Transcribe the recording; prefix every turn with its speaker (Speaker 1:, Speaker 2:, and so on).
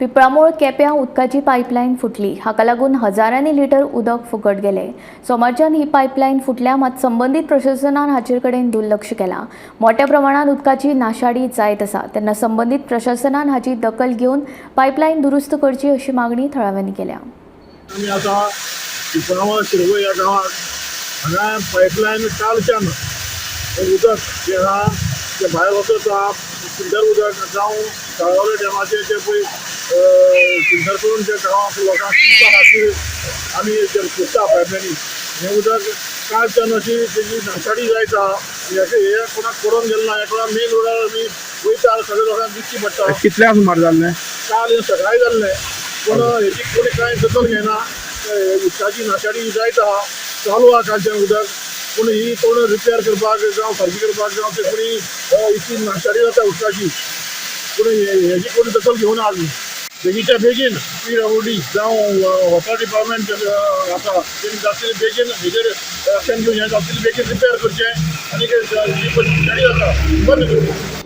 Speaker 1: पिंपळामूळ केप्यां उदकाची पायपलायन फुटली। हाका लागून हजारांनी लिटर उदक फुकट गेले। सोमारच्यान ही पायपलायन फुटल्या, मात संबंधित प्रशासनान हाचे कडेन दुर्लक्ष केलां। मोठ्या प्रमाणात उदकाची नाशाडी जायत आसा, तेन्ना संबंधित प्रशासनान हाची दखल घेवन पायपलायन दुरुस्त करची अशी मागणी थळाव्यांनी केल्या।
Speaker 2: आमी आतां पिंपळामूळ शिरवय ह्या गांवांत हांगा पायपलायन कालच्यान उदक जें आहा तें भायर वचत आहा। फिल्टर उदक जावं तळावले डॅमाचें जें पळय फिल्टर करून जें गांवांत लोकांक पिवपा खातीर आमी सोदता पायपलायनी, हें उदक कालच्यान अशी तेजी नाशाडी जायत आहा। हे कोणाक कळोवन गेलें ना, हेका मेन रोडार आमी वयता सगळ्या लोकांक दिश्टी पडटा।
Speaker 3: कितल्या सुमार जाल्लें?
Speaker 2: काल हें सकाळीं जाल्लें, पूण हेची कोणी कांय दखल घेना। उदकाची नाशाडी जायत आहा, चालू आहा कालच्यान उदक, पूण ही कोण रिपेर करपाक जावं सारकी करपाक जावं ते कोणी इतली नाशाडी जाता उदकाची, पूण हेची कोणी दखल घेवना आजून। बेगीच्या बेगीन PWD जावं वॉटर डिपार्टमेंट आसा तेणी जातले बेगीन हेजेर एक्शन घेवन हें जातले बेगीन रिपेर करचें आनी ही नाशाडी जाता बंद करची।